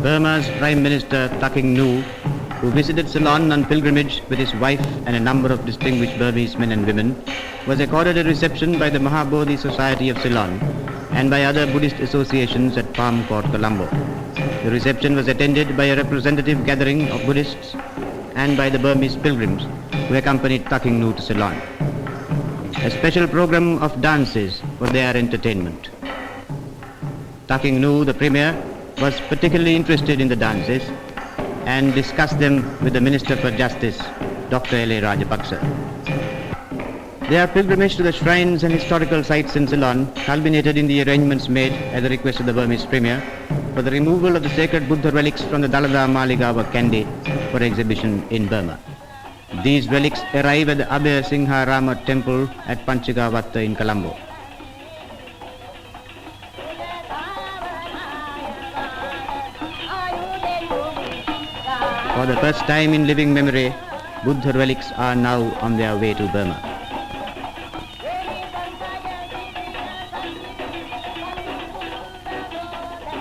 Burma's Prime Minister Thaking Nu, who visited Ceylon on pilgrimage with his wife and a number of distinguished Burmese men and women, was accorded a reception by the Mahabodhi Society of Ceylon and by other Buddhist associations at Palm Court, Colombo. The reception was attended by a representative gathering of Buddhists and by the Burmese pilgrims who accompanied Thaking Nu to Ceylon. A special program of dances was their entertainment. Thaking Nu, the Premier, was particularly interested in the dances and discussed them with the Minister for Justice, Dr. L.A. Rajapaksa. Their pilgrimage to the shrines and historical sites in Ceylon culminated in the arrangements made at the request of the Burmese Premier for the removal of the sacred Buddha relics from the Dalada Maligawa Kandy for exhibition in Burma. These relics arrive at the Abhay Singha Rama temple at Panchagavatta in Colombo. For the first time in living memory, Buddha relics are now on their way to Burma.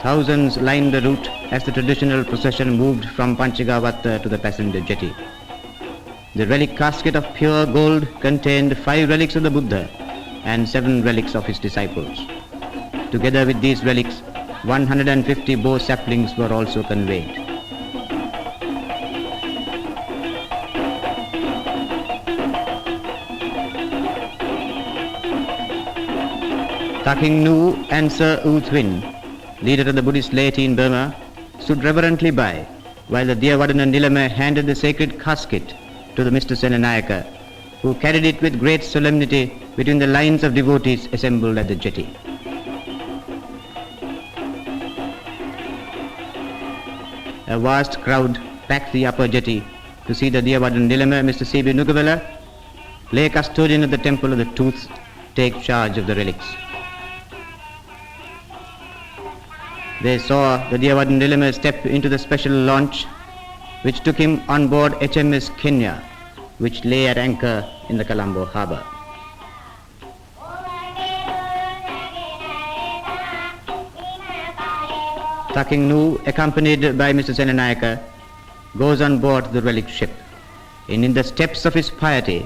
Thousands lined the route as the traditional procession moved from Panchagavatta to the passenger jetty. The relic casket of pure gold contained 5 relics of the Buddha and 7 relics of his disciples. Together with these relics, 150 bow saplings were also conveyed. Thaking Nu and Sir U Thwin, leader of the Buddhist laity in Burma, stood reverently by while the Diyavadana Nilama handed the sacred casket to the Mr. Senanayaka, who carried it with great solemnity between the lines of devotees assembled at the jetty. A vast crowd packed the upper jetty to see the Diyavadana Nilama, Mr. C.B. Nugavela, lay custodian of the Temple of the Tooth, take charge of the relics. They saw the Diyavadana Nilama step into the special launch which took him on board HMS Kenya, which lay at anchor in the Colombo harbour. Thaking Nu, accompanied by Mr. Senanayaka, goes on board the relic ship, and in the steps of his piety,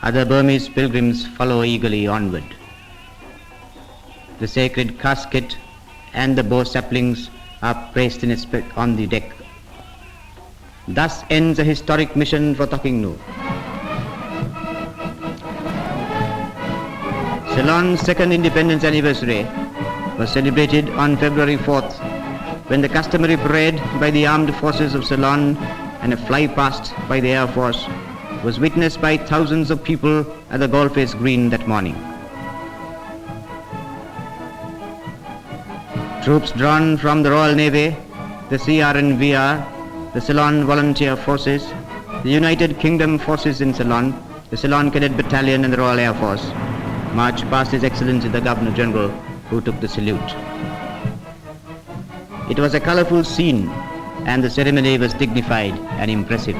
other Burmese pilgrims follow eagerly onward. The sacred casket and the bow saplings are placed on the deck. Thus ends a historic mission for Thaking Nu. Ceylon's second independence anniversary was celebrated on February 4th when the customary parade by the armed forces of Ceylon and a fly-past by the Air Force was witnessed by thousands of people at the Golface Green that morning. Troops drawn from the Royal Navy, the CRNVR, the Ceylon Volunteer Forces, the United Kingdom Forces in Ceylon, the Ceylon Cadet Battalion and the Royal Air Force marched past His Excellency the Governor General, who took the salute. It was a colorful scene and the ceremony was dignified and impressive.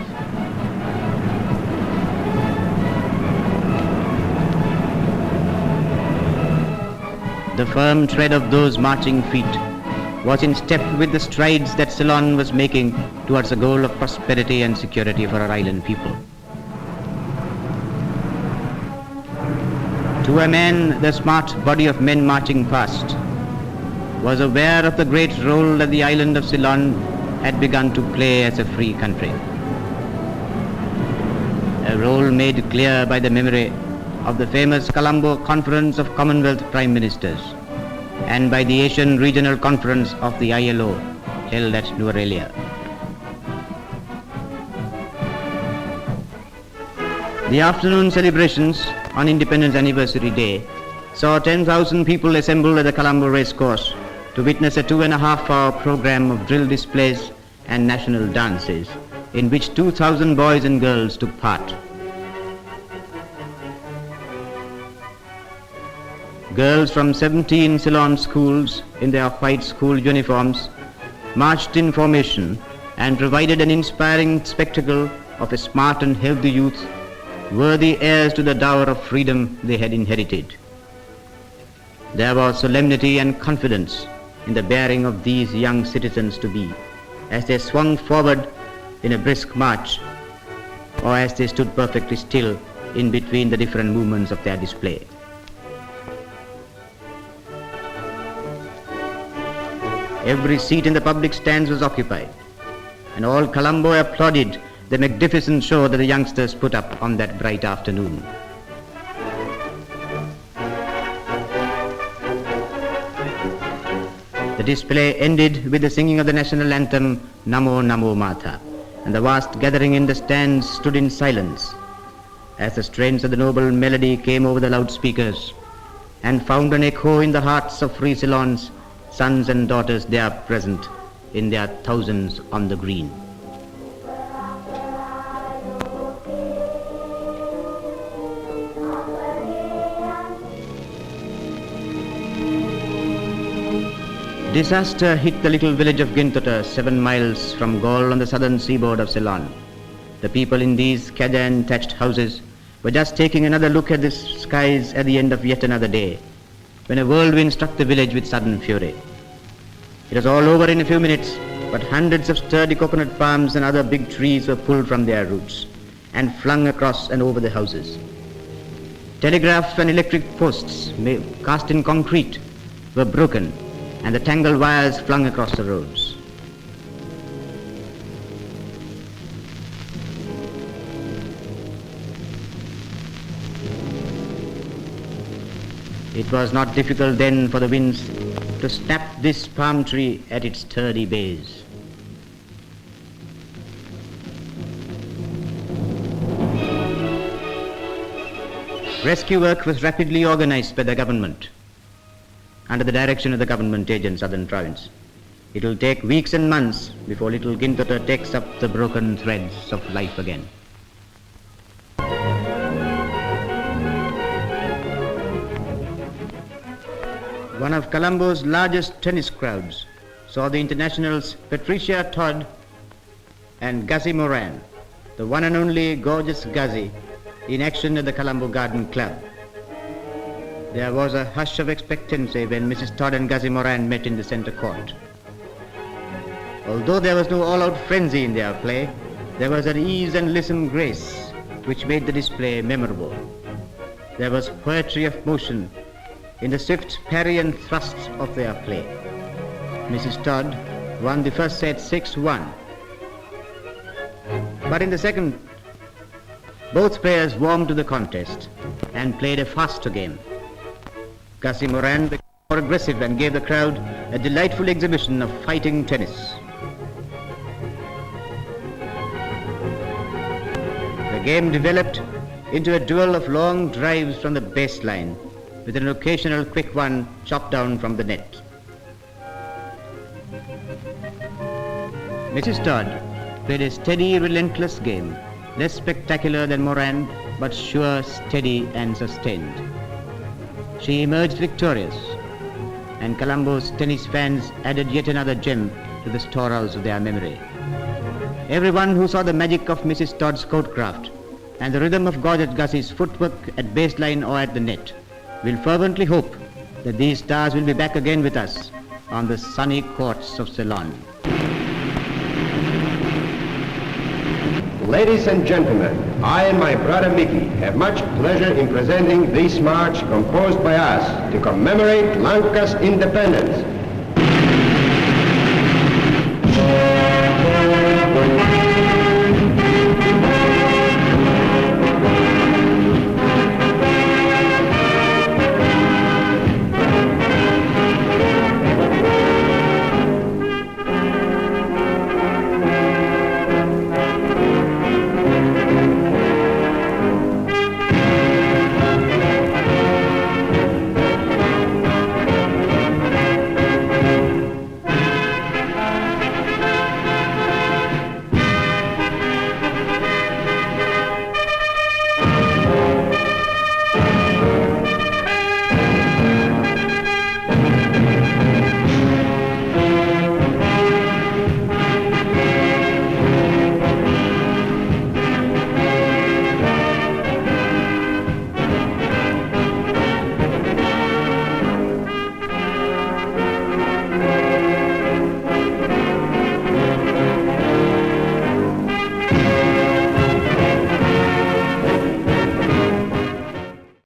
The firm tread of those marching feet was in step with the strides that Ceylon was making towards the goal of prosperity and security for our island people. To a man, the smart body of men marching past was aware of the great role that the island of Ceylon had begun to play as a free country. A role made clear by the memory of the famous Colombo Conference of Commonwealth Prime Ministers and by the Asian Regional Conference of the ILO held at New Aurelia. The afternoon celebrations on Independence Anniversary Day saw 10,000 people assembled at the Colombo Racecourse to witness a 2.5-hour program of drill displays and national dances in which 2,000 boys and girls took part. Girls from 17 Ceylon schools in their white school uniforms marched in formation and provided an inspiring spectacle of a smart and healthy youth, worthy heirs to the dower of freedom they had inherited. There was solemnity and confidence in the bearing of these young citizens to be. as they swung forward in a brisk march, or as they stood perfectly still in between the different movements of their display. Every seat in the public stands was occupied, and all Colombo applauded the magnificent show that the youngsters put up on that bright afternoon. The display ended with the singing of the national anthem, Namo Namo Mata, and the vast gathering in the stands stood in silence as the strains of the noble melody came over the loudspeakers and found an echo in the hearts of free Ceylon's sons and daughters there present in their thousands on the green. Disaster hit the little village of Gintota, 7 miles from Gaul on the southern seaboard of Ceylon. The people in these Kajan thatched houses were just taking another look at the skies at the end of yet another day, when a whirlwind struck the village with sudden fury. It was all over in a few minutes, but hundreds of sturdy coconut palms and other big trees were pulled from their roots and flung across and over the houses. Telegraph and electric posts cast in concrete were broken, and the tangled wires flung across the roads. It was not difficult then for the winds to snap this palm tree at its sturdy base. Rescue work was rapidly organized by the government under the direction of the government agent Southern Province. It will take weeks and months before little Gintota takes up the broken threads of life again. One of Colombo's largest tennis crowds saw the internationals Patricia Todd and Gussie Moran, the one and only gorgeous Gussie, in action at the Colombo Garden Club. There was a hush of expectancy when Mrs. Todd and Gussie Moran met in the center court. Although there was no all-out frenzy in their play, there was an ease and lissome grace which made the display memorable. There was poetry of motion in the swift parry and thrusts of their play. Mrs. Todd won the first set 6-1. But in the second, both players warmed to the contest and played a faster game. Gussie Moran became more aggressive and gave the crowd a delightful exhibition of fighting tennis. The game developed into a duel of long drives from the baseline, with an occasional quick one chopped down from the net. Mrs. Todd played a steady, relentless game, less spectacular than Moran, but sure, steady and sustained. She emerged victorious, and Colombo's tennis fans added yet another gem to the storehouse of their memory. Everyone who saw the magic of Mrs. Todd's courtcraft and the rhythm of gorgeous Gussie's footwork at baseline or at the net will fervently hope that these stars will be back again with us on the sunny courts of Ceylon. Ladies and gentlemen, I and my brother Mickey have much pleasure in presenting this march composed by us to commemorate Lanka's independence.